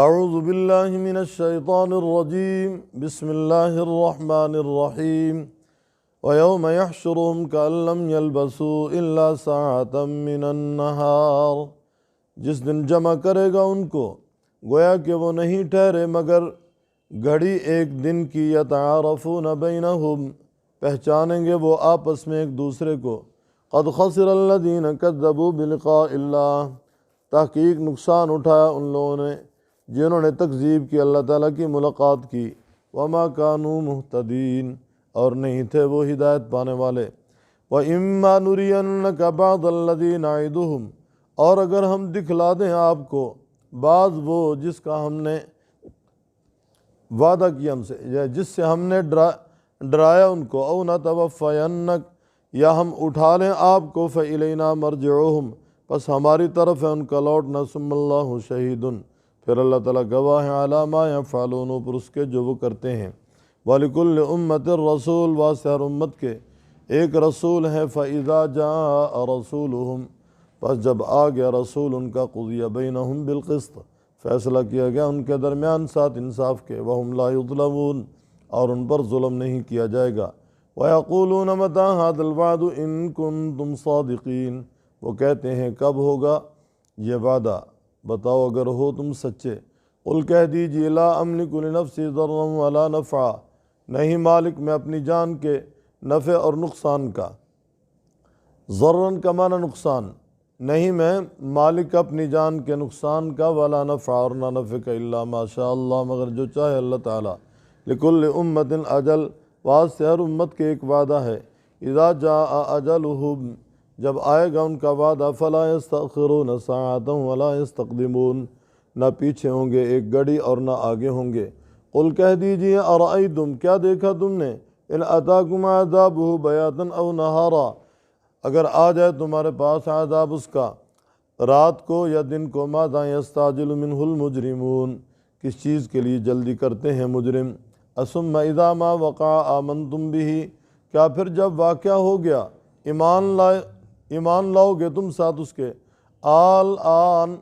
اعوذ باللہ من الشیطان الرجیم بسم اللہ الرحمن الرحیم وَيَوْمَ يَحْشُرُهُمْ كَأَن لَّمْ يَلْبَثُوا إِلَّا سَاعَةً مِّنَ النَّهَارِ، جس دن جمع کرے گا ان کو گویا کہ وہ نہیں ٹھہرے مگر گھڑی ایک دن کی، يَتَعَارَفُونَ بَيْنَهُمْ، پہچانیں گے وہ آپس میں ایک دوسرے کو، قَدْ خَسِرَ الَّذِينَ كَذَّبُوا بِلِقَاءِ اللَّهِ، تحقیق نقصان اٹھایا ان لوگوں نے جنہوں نے تکذیب کی اللہ تعالیٰ کی ملاقات کی، وَمَا كَانُوا مُهْتَدِينَ، اور نہیں تھے وہ ہدایت پانے والے، وَإِمَّا نُرِيَنَّكَ بَعْضَ الَّذِي نَعِدُهُمْ، اور اگر ہم دکھلا دیں آپ کو بعض وہ جس کا ہم نے وعدہ کیا ہم سے، یا جس سے ہم نے ڈرایا ان کو، او نَتَوَفَّيَنَّكَ، یا ہم اٹھا لیں آپ کو، فَإِلَيْنَا مَرْجِعُهُمْ، بس ہماری طرف ہے ان کا لوٹنا، ثُمَّ اللَّهُ شَهِيدٌ، پھر اللہ تعالیٰ گواہ ہے عَلَىٰ مَا يَفْعَلُونَ، پر اس کے جو وہ کرتے ہیں، وَلِكُلِّ أُمَّةٍ رَسُولٌ، واسطے ہر امت کے ایک رسول ہے، فَإِذَا جَاءَ رَسُولُهُمْ، پس جب آ گیا رسول ان کا، قُضِيَ بَيْنَهُمْ بِالْقِسْطِ، فیصلہ کیا گیا ان کے درمیان ساتھ انصاف کے، وَهُمْ لَا يُظْلَمُونَ، اور ان پر ظلم نہیں کیا جائے گا، وَيَقُولُونَ مَتَىٰ هَٰذَا الْوَعْدُ إِن كُنتُمْ صَادِقِينَ، وہ کہتے ہیں کب ہوگا یہ وعدہ، بتاؤ اگر ہو تم سچے، قل کہہ دیجئے لا املک لنفسی ضرا ولا نفعا، نہیں مالک میں اپنی جان کے نفع اور نقصان کا، ضرن کا معنی نقصان، نہیں میں مالک اپنی جان کے نقصان کا، ولا نفع اور نہ نفع کا، الا ما شاء اللہ مگر جو چاہے اللہ تعالیٰ، لکل امت اجل، واسطے ہر امت کے ایک وعدہ ہے، اذا جاء اجلہم، جب آئے گا ان کا وعدہ، فلا یستأخرون ساعۃ ولا یستقدمون، نہ پیچھے ہوں گے ایک گھڑی اور نہ آگے ہوں گے، قل کہہ دیجئے ارأیتم، کیا دیکھا تم نے، ان اتاکم عذابہ بیاتا او نہارا، اگر آ جائے تمہارے پاس عذاب اس کا رات کو یا دن کو، ماذا یستعجل منہ المجرمون، کس چیز کے لیے جلدی کرتے ہیں مجرم، ثم اذا ما وقع آمنتم بہ، کیا پھر جب واقعہ ہو گیا ایمان لاؤ گے تم ساتھ اس کے، آن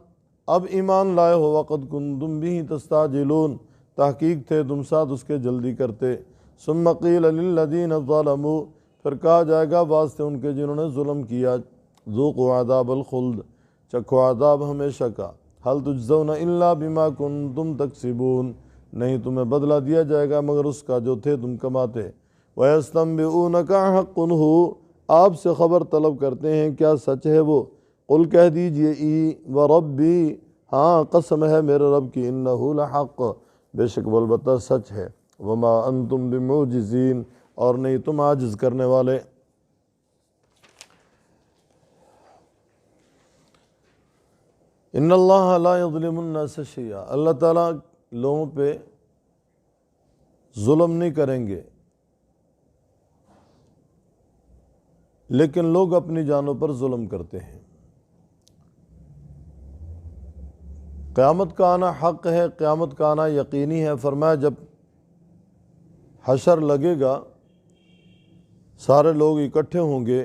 اب ایمان لائے ہو، وقد کنتم بہ تستعجلون، تحقیق تھے تم ساتھ اس کے جلدی کرتے، ثم قیل للذین ظلموا، پھر کہا جائے گا واسطے ان کے جنہوں نے ظلم کیا، ذوقوا عذاب الخلد، چکھو عذاب ہمیشہ کا، هل تجزون الا بما کنتم تکسبون، نہیں تمہیں بدلہ دیا جائے گا مگر اس کا جو تھے تم کماتے، وَيَسْتَنبِئُونَكَ حَقٌّ هُوَ، آپ سے خبر طلب کرتے ہیں کیا سچ ہے وہ، قل کہہ دیجئے ای وربی، ہاں قسم ہے میرے رب کی، انہ لحق، بے شک وہ البتہ سچ ہے، وما انتم بمعجزین، اور نہیں تم عاجز کرنے والے، ان اللہ لا یظلم الناس شیئا، اللہ تعالیٰ لوگوں پہ ظلم نہیں کریں گے، لیکن لوگ اپنی جانوں پر ظلم کرتے ہیں۔ قیامت کا آنا حق ہے، قیامت کا آنا یقینی ہے، فرمایا جب حشر لگے گا سارے لوگ اکٹھے ہوں گے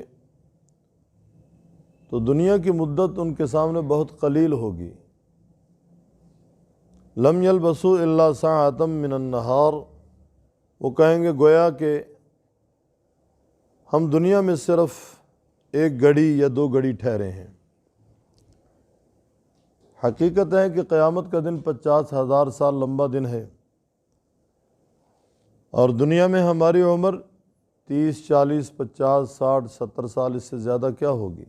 تو دنیا کی مدت ان کے سامنے بہت قلیل ہوگی، لم یلبثوا الا ساعۃ من النہار، وہ کہیں گے گویا کہ ہم دنیا میں صرف ایک گھڑی یا دو گھڑی ٹھہرے ہیں۔ حقیقت ہے کہ قیامت کا دن 50,000 سال لمبا دن ہے، اور دنیا میں ہماری عمر 30، 40، 50، 60، 70 سال، اس سے زیادہ کیا ہوگی،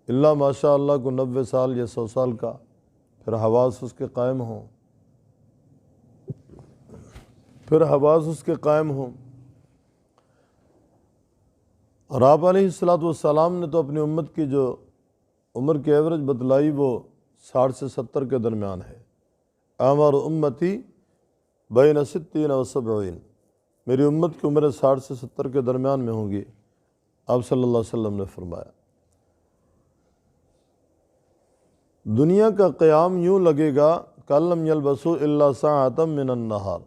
اللہ ماشاء اللہ کو 90 سال یا 100 سال کا، پھر حواس اس کے قائم ہوں، اور آپ علیہ السلام نے تو اپنی امت کی جو عمر کی ایوریج بتلائی وہ 60 سے 70 کے درمیان ہے، اعمار امتی بین 60 و 70، میری امت کی عمر 60 سے 70 کے درمیان میں ہوں گی، آپ صلی اللہ علیہ وسلم نے فرمایا۔ دنیا کا قیام یوں لگے گا کَأَن لَّمْ يَلْبَثُوا إِلَّا سَاعَةً مِّنَ النَّهَارِ،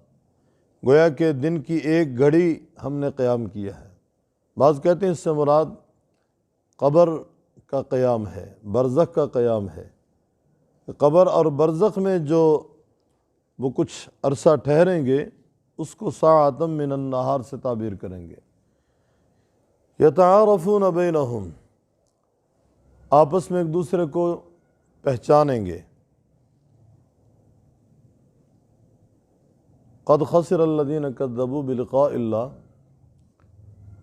گویا کہ دن کی ایک گھڑی ہم نے قیام کیا ہے، بعض کہتے ہیں اس سے مراد قبر کا قیام ہے، برزخ کا قیام ہے، قبر اور برزخ میں جو وہ کچھ عرصہ ٹھہریں گے، اس کو ساعۃ من النہار سے تعبیر کریں گے۔ یتعارفون بینہم، آپس میں ایک دوسرے کو پہچانیں گے۔ قد خسر الذین کذبوا بلقاء اللہ،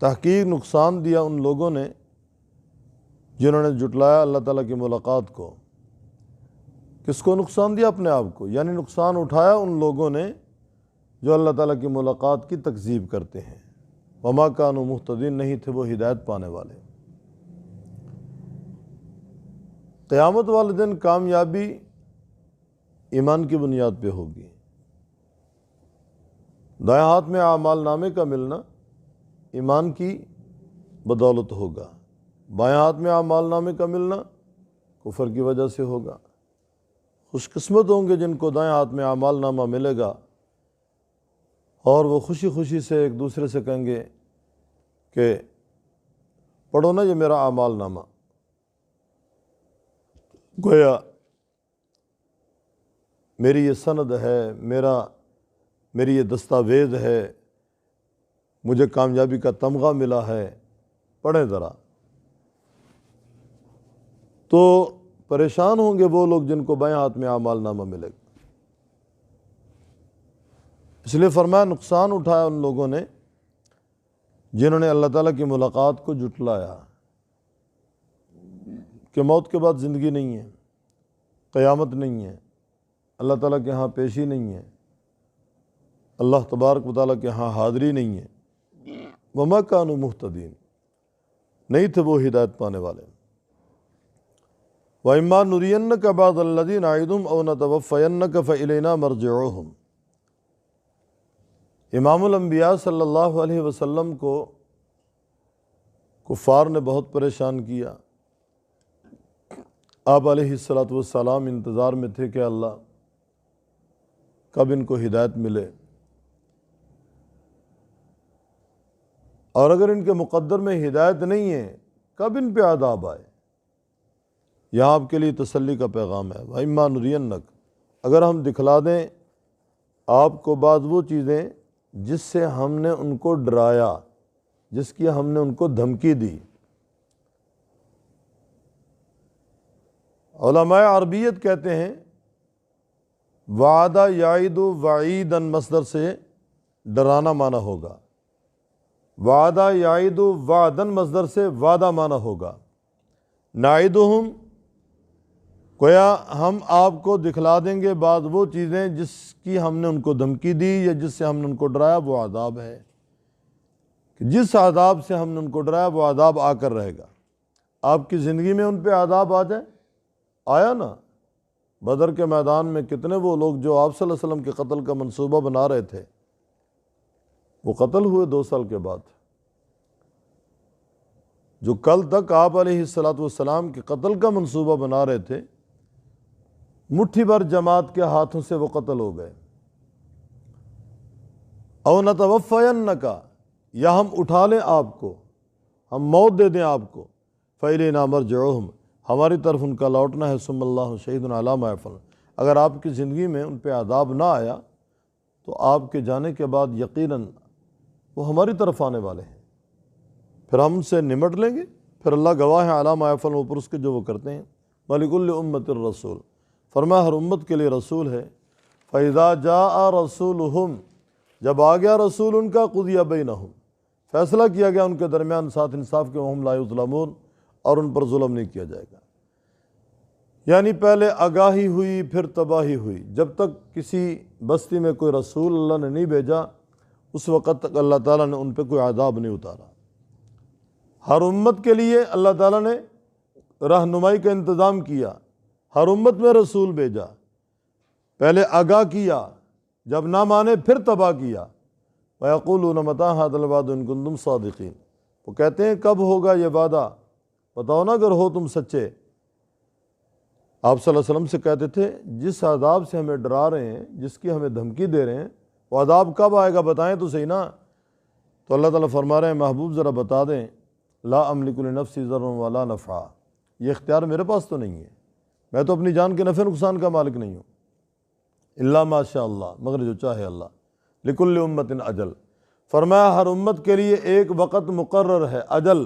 تحقیق نقصان دیا ان لوگوں نے جنہوں نے جھٹلایا اللہ تعالیٰ کی ملاقات کو۔ کس کو نقصان دیا؟ اپنے آپ کو، یعنی نقصان اٹھایا ان لوگوں نے جو اللہ تعالیٰ کی ملاقات کی تکذیب کرتے ہیں۔ وما کانوا مہتدین، نہیں تھے وہ ہدایت پانے والے۔ قیامت والے دن کامیابی ایمان کی بنیاد پہ ہوگی۔ دائیں ہاتھ میں اعمال نامے کا ملنا ایمان کی بدولت ہوگا، بائیں ہاتھ میں اعمال نامے کا ملنا کفر کی وجہ سے ہوگا۔ خوش قسمت ہوں گے جن کو دائیں ہاتھ میں اعمال نامہ ملے گا اور وہ خوشی خوشی سے ایک دوسرے سے کہیں گے کہ پڑھو نا یہ میرا اعمال نامہ۔ گویا میری یہ سند ہے، میری یہ دستاویز ہے، مجھے کامیابی کا تمغہ ملا ہے، پڑھیں ذرا۔ تو پریشان ہوں گے وہ لوگ جن کو بائیں ہاتھ میں اعمال نامہ ملے گا۔ اس لیے فرمایا نقصان اٹھایا ان لوگوں نے جنہوں نے اللہ تعالیٰ کی ملاقات کو جھٹلایا کہ موت کے بعد زندگی نہیں ہے، قیامت نہیں ہے، اللہ تعالیٰ کے ہاں پیشی نہیں ہے، اللہ تبارک و تعالیٰ کے ہاں حاضری نہیں ہے۔ وما کانوا مہتدین، نہیں تھے وہ ہدایت پانے والے۔ وَإِمَّا نُرِيَنَّكَ بَعْضَ الَّذِي نَعِدُهُمْ أَوْ نَتَوَفَّيَنَّكَ فَإِلَيْنَا مَرْجِعُهُمْ۔ امام الانبیاء صلی اللہ علیہ وسلم کو کفار نے بہت پریشان کیا۔ آپ علیہ السلام انتظار میں تھے کہ اللہ کب ان کو ہدایت ملے، اور اگر ان کے مقدر میں ہدایت نہیں ہے کب ان پہ عذاب آئے۔ یہاں آپ کے لیے تسلی کا پیغام ہے۔ وَإِمَّا نُرِيَنَّكَ، اگر ہم دکھلا دیں آپ کو بعض وہ چیزیں جس سے ہم نے ان کو ڈرایا، جس کی ہم نے ان کو دھمکی دی۔ علماء عربیت کہتے ہیں وعدہ یعید وعیدن مصدر سے ڈرانا معنی ہوگا، وعدہ یعید وعدن مصدر سے وعدہ معنی ہوگا۔ نعیدہم، گویا ہم آپ کو دکھلا دیں گے بعض وہ چیزیں جس کی ہم نے ان کو دھمکی دی یا جس سے ہم نے ان کو ڈرایا، وہ عذاب ہے کہ جس عذاب سے ہم نے ان کو ڈرایا وہ عذاب آ کر رہے گا۔ آپ کی زندگی میں ان پہ عذاب آ جائے، آیا نا؟ بدر کے میدان میں کتنے وہ لوگ جو آپ صلی اللہ علیہ وسلم کے قتل کا منصوبہ بنا رہے تھے، وہ قتل ہوئے 2 سال کے بعد۔ جو کل تک آپ علیہ السلام کے قتل کا منصوبہ بنا رہے تھے، مٹھی بھر جماعت کے ہاتھوں سے وہ قتل ہو گئے۔ او نتوفینک، یا ہم اٹھا لیں آپ کو، ہم موت دے دیں آپ کو، فإلینا مرجعہم، ہماری طرف ان کا لوٹنا ہے، ثم اللہ شہید علی ما یفعلون۔ اگر آپ کی زندگی میں ان پہ عذاب نہ آیا تو آپ کے جانے کے بعد یقیناً وہ ہماری طرف آنے والے ہیں، پھر ہم ان سے نمٹ لیں گے، پھر اللہ گواہ ہے علی ما یفعلون، اوپر اس کے جو وہ کرتے ہیں۔ وَلِكُلِّ أُمَّةٍ الرَّسُولُ، فرمایا ہر امت کے لیے رسول ہے۔ فَإِذَا جَاءَ رَسُولُهُمْ، جب آ گیا رسول ان کا، قُضِيَ بَيْنَهُمْ، فیصلہ کیا گیا ان کے درمیان ساتھ انصاف کے، وَهُمْ لَا يُظْلَمُونَ، اور ان پر ظلم نہیں کیا جائے گا۔ یعنی پہلے آگاہی ہوئی پھر تباہی ہوئی۔ جب تک کسی بستی میں کوئی رسول اللہ نے نہیں بھیجا، اس وقت تک اللہ تعالیٰ نے ان پہ کوئی عذاب نہیں اتارا۔ ہر امت کے لیے اللہ تعالیٰ نے رہنمائی کا انتظام کیا، ہر امت میں رسول بھیجا، پہلے آگاہ کیا، جب نہ مانے پھر تباہ کیا۔ وَيَقُولُونَ مَتَىٰ هَٰذَا الْوَعْدُ إِن كُنتُمْ صَادِقِينَ، وہ کہتے ہیں کب ہوگا یہ وعدہ، بتاؤ نا اگر ہو تم سچے۔ آپ صلی اللہ علیہ وسلم سے کہتے تھے جس عذاب سے ہمیں ڈرا رہے ہیں، جس کی ہمیں دھمکی دے رہے ہیں، وہ عذاب کب آئے گا بتائیں تو صحیح نا۔ تو اللہ تعالیٰ فرما رہے ہیں محبوب ذرا بتا دیں، لا املک لنفسی ضرا ولا نفعا، یہ اختیار میرے پاس تو نہیں ہے، میں تو اپنی جان کے نفع نقصان کا مالک نہیں ہوں۔ الا ماشاء اللہ، مگر جو چاہے اللہ، لکل امت اجل، فرمایا ہر امت کے لیے ایک وقت مقرر ہے، اجل،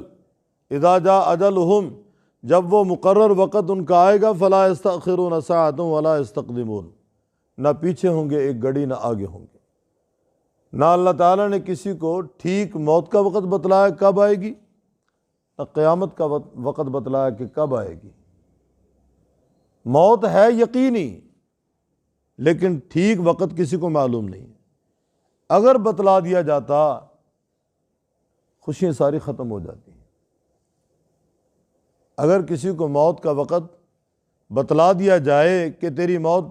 اذا جاء اجلہم، جب وہ مقرر وقت ان کا آئے گا، فلا یستأخرون ساعۃ ولا یستقدمون، نہ پیچھے ہوں گے ایک گھڑی نہ آگے ہوں گے۔ نہ اللہ تعالیٰ نے کسی کو ٹھیک موت کا وقت بتلایا کب آئے گی، نہ قیامت کا وقت بتلایا کہ کب آئے گی۔ موت ہے یقینی، لیکن ٹھیک وقت کسی کو معلوم نہیں۔ اگر بتلا دیا جاتا، خوشیاں ساری ختم ہو جاتی ہیں۔ اگر کسی کو موت کا وقت بتلا دیا جائے کہ تیری موت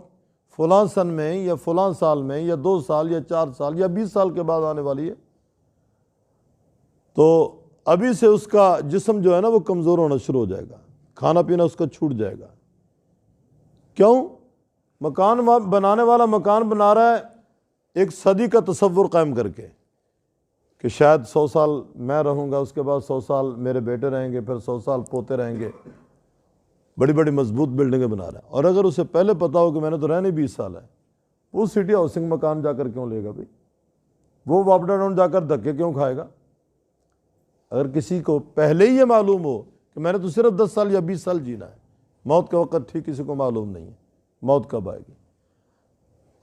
فلاں سن میں یا فلاں سال میں یا 2 سال یا 4 سال یا 20 سال کے بعد آنے والی ہے، تو ابھی سے اس کا جسم جو ہے نا وہ کمزور ہونا شروع ہو جائے گا، کھانا پینا اس کا چھوٹ جائے گا۔ کیوں؟ مکان بنانے والا مکان بنا رہا ہے ایک صدی کا تصور قائم کر کے کہ شاید 100 سال میں رہوں گا، اس کے بعد 100 سال میرے بیٹے رہیں گے، پھر 100 سال پوتے رہیں گے، بڑی بڑی مضبوط بلڈنگیں بنا رہا ہے۔ اور اگر اسے پہلے پتا ہو کہ میں نے تو رہنے 20 سال ہے، وہ سٹی ہاؤسنگ مکان جا کر کیوں لے گا بھائی؟ وہ واپڈا ڈاؤن جا کر دھکے کیوں کھائے گا؟ اگر کسی کو پہلے ہی یہ معلوم ہو کہ میں نے تو صرف 10 سال یا 20 سال جینا ہے، موت کا وقت ٹھیک کسی کو معلوم نہیں ہے، موت کب آئے گی۔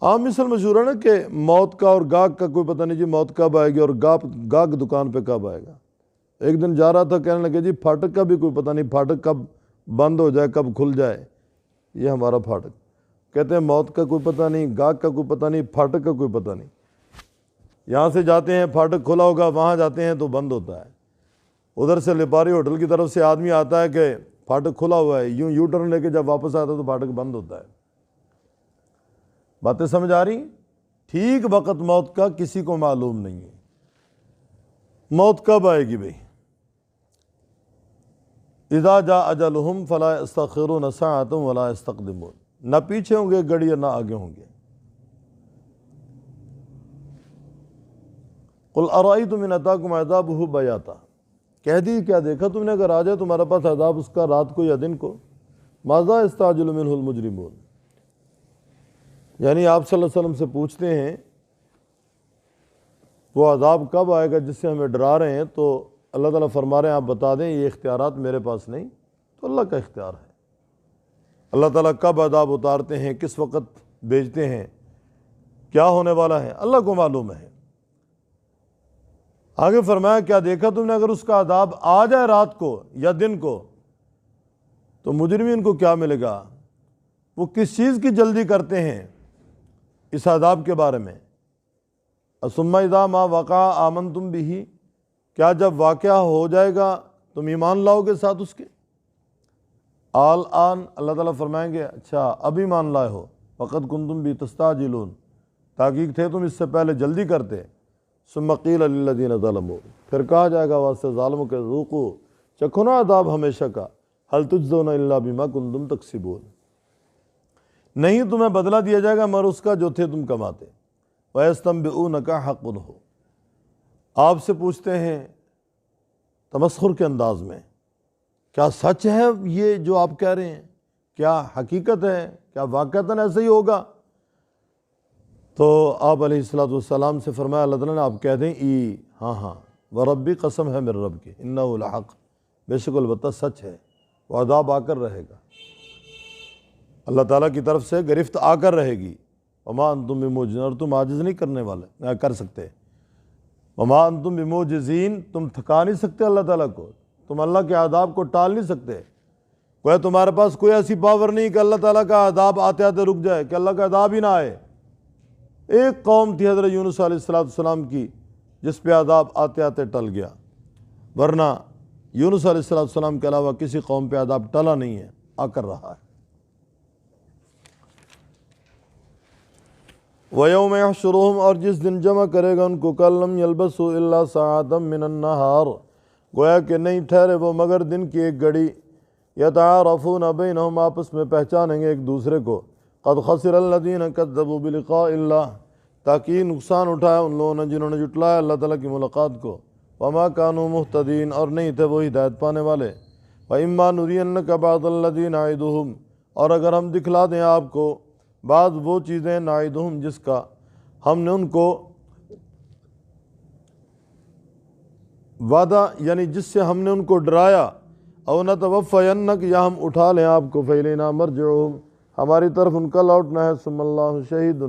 عام مثل مشہور ہے نا کہ موت کا اور گاہک کا کوئی پتہ نہیں جی موت کب آئے گی اور گاہک دکان پہ کب آئے گا۔ ایک دن جا رہا تھا، کہنے لگے جی پھاٹک کا بھی کوئی پتہ نہیں، پھاٹک کب بند ہو جائے، کب کھل جائے، یہ ہمارا پھاٹک۔ کہتے ہیں موت کا کوئی پتہ نہیں، گاہک کا کوئی پتہ نہیں، پھاٹک کا کوئی پتہ نہیں۔ یہاں سے جاتے ہیں پھاٹک کھلا ہوگا، وہاں جاتے ہیں تو بند ہوتا ہے۔ ادھر سے لپاری ہوٹل کی طرف سے آدمی آتا ہے کہ پھاٹک کھلا ہوا ہے، یوں ٹرن لے کے جب واپس آتا ہے تو پھاٹک بند ہوتا ہے۔ باتیں سمجھ آ رہی؟ ٹھیک وقت موت کا کسی کو معلوم نہیں ہے۔ موت کب آئے گی بھئی؟ اذا جاء اجلہم فلا یستأخرون ساعۃ ولا یستقدمون، نہ پیچھے ہوں گے گھڑی نہ آگے ہوں گے۔ قل ارأیتم ان اتاکم عذابہ بیاتا، کہہ دی کیا دیکھا تم نے اگر آ جائے تمہارے پاس عذاب اس کا رات کو یا دن کو، ماذا یستعجل منہ المجرمون، یعنی آپ صلی اللہ علیہ وسلم سے پوچھتے ہیں وہ عذاب کب آئے گا جس سے ہمیں ڈرا رہے ہیں، تو اللہ تعالیٰ فرما رہے ہیں آپ بتا دیں یہ اختیارات میرے پاس نہیں، تو اللہ کا اختیار ہے۔ اللہ تعالیٰ کب عذاب اتارتے ہیں، کس وقت بھیجتے ہیں، کیا ہونے والا ہے، اللہ کو معلوم ہے۔ آگے فرمایا کیا دیکھا تم نے اگر اس کا عذاب آ جائے رات کو یا دن کو، تو مجرمین کو کیا ملے گا، وہ کس چیز کی جلدی کرتے ہیں اس عذاب کے بارے میں۔ ثم اذا ما وقع آمنتم به، کیا جب واقعہ ہو جائے گا تم ایمان لاؤ گے ساتھ اس کے۔ آن اللہ تعالیٰ فرمائیں گے اچھا اب ایمان لائے ہو، وقد کنتم بی تستعجلون، تحقیق تھے تم اس سے پہلے جلدی کرتے۔ ثم قیل للذین ظلموا، پھر کہا جائے گا واسطے ظالموں کے ذوقوا، چکھو نا عذاب ہمیشہ کا، هل تجزون الا بما کنتم تکسبون، نہیں تمہیں بدلہ دیا جائے گا مگر اس کا جو تھے تم کماتے۔ وَيَسْتَنْبِئُونَكَ حَقٌ هُوَ، آپ سے پوچھتے ہیں تمسخر کے انداز میں، کیا سچ ہے یہ جو آپ کہہ رہے ہیں، کیا حقیقت ہے، کیا واقعتاً ایسا ہی ہوگا؟ تو آپ علیہ السلام سے فرمایا اللہ تعالیٰ نے آپ کہہ دیں ہاں وربی، قسم ہے میرے رب کی، انہ لحق، بے شک البتہ سچ ہے، وہ عذاب آ کر رہے گا، اللہ تعالیٰ کی طرف سے گرفت آ کر رہے گی۔ وما انتم بموجزین، اور تم عاجز نہیں کرنے والے کر سکتے۔ وما انتم بموجزین، تم تھکا نہیں سکتے اللہ تعالیٰ کو، تم اللہ کے عذاب کو ٹال نہیں سکتے۔ کوئی تمہارے پاس کوئی ایسی پاور نہیں کہ اللہ تعالیٰ کا عذاب آتے آتے رک جائے، کہ اللہ کا عذاب ہی نہ آئے۔ ایک قوم تھی حضرت یونس علیہ السلام کی جس پہ عذاب آتے آتے ٹل گیا، ورنہ یونس علیہ السلام کے علاوہ کسی قوم پہ عذاب ٹلا نہیں ہے، آ کر رہا ہے۔ وَيَوْمَ يَحْشُرُهُمْ، اور جس دن جمع کرے گا ان کو، كَلَّمْ يَلْبَسُوا إِلَّا سَاعَةً مِّنَ النَّهَارِ، گویا کہ نہیں ٹھہرے وہ مگر دن کی ایک گھڑی، يَتَعَارَفُونَ بَيْنَهُمْ، آپس میں پہچانیں گے ایک دوسرے کو، قَدْ خَسِرَ الَّذِينَ كَذَّبُوا بِلِقَاءِ اللَّهِ، تاکہ نقصان اٹھایا ان لوگوں نے جنہوں نے جھٹلایا اللہ تعالیٰ کی ملاقات کو، وَمَا كَانُوا مُهْتَدِينَ، اور نہیں تھے وہ ہدایت پانے والے، وَإِمَّا نُرِيَنَّكَ بَعْضَ الَّذِي نَعِدُهُمْ، اور اگر ہم دکھلا دیں آپ کو بعض وہ چیزیں نعیدہم جس کا ہم نے ان کو وعدہ یعنی جس سے ہم نے ان کو ڈرایا، او نتوفینک یا ہم اٹھا لیں آپ کو، فیلینا مرجعہم ہماری طرف ان کا لوٹنا ہے، ثم اللہ شہید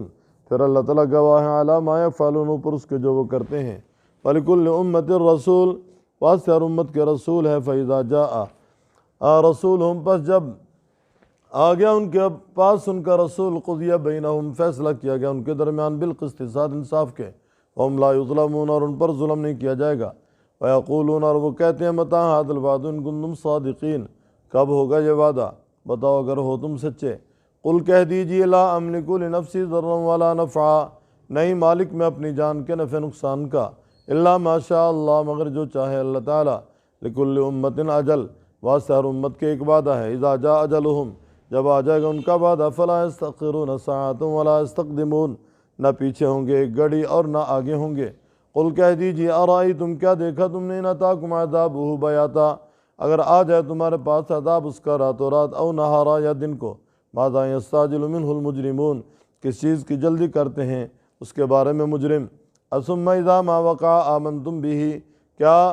پھر اللہ تعالیٰ گواہ ہے، علی ما یفعلون اوپر اس کے جو وہ کرتے ہیں، ولکل امت الرسول واسطے ہر امت کے رسول ہے، فاذا جاء رسولہم پس جب آ گیا ان کے پاس ان کا رسول، قضی بینہم فیصلہ کیا گیا ان کے درمیان بالقسط ساتھ انصاف کے، وہم لا یظلمون اور ان پر ظلم نہیں کیا جائے گا، ویقولون اور وہ کہتے ہیں متی ھذا الوعد ان کنتم صادقین کب ہوگا یہ وعدہ، بتاؤ اگر ہو تم سچے، قل کہہ دیجئے لا املک لنفسی ضرا ولا نفعا نہیں مالک میں اپنی جان کے نفع نقصان کا، الا ما شاء اللہ مگر جو چاہے اللہ تعالیٰ، لکل امت اجل واسطہ ہر امت کے ایک وعدہ ہے، اذا جاء اجلہم جب آ جائے گا ان کا وعدہ، فلا یستأخرون ساعۃ ولا یستقدمون نہ پیچھے ہوں گے ایک گھڑی اور نہ آگے ہوں گے، قل کہہ دیجئے ارائیتم کیا دیکھا تم نے، ان اتاکم عذابہ بیاتا اگر آ جائے تمہارے پاس عذاب اس کا راتوں رات، او نہارا یا دن کو، ماذا یستعجل منہ المجرمون کس چیز کی جلدی کرتے ہیں اس کے بارے میں مجرم، ثم اذا ما وقع آمنتم بہ کیا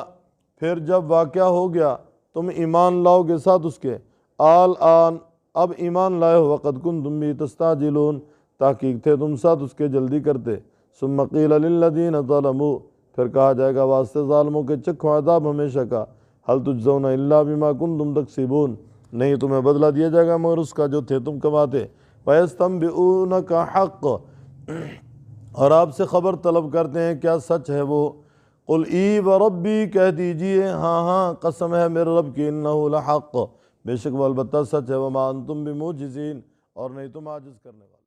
پھر جب واقعہ ہو گیا تم ایمان لاؤ گے ساتھ اس کے، آن اب ایمان لائے ہو، وقد کنتم بہ تستعجلون تحقیق تھے تم ساتھ اس کے جلدی کرتے، ثم قیل للذین ظلموا پھر کہا جائے گا واسطے ظالموں کے چکھو عذاب ہمیشہ کا، هل تجزون الا بما کنتم تکسبون نہیں تمہیں بدلہ دیا جائے گا مگر اس کا جو تھے تم کماتے، وَيَسْتَنْبِئُونَكَ حَقٌّ اور آپ سے خبر طلب کرتے ہیں کیا سچ ہے وہ، قل ای وربی کہہ دیجئے ہاں قسم ہے میرے رب کی، انہ لحق بے شک وہ البتہ سچ ہے، وما انتم بموجزین اور نہیں تم عاجز کرنے والے۔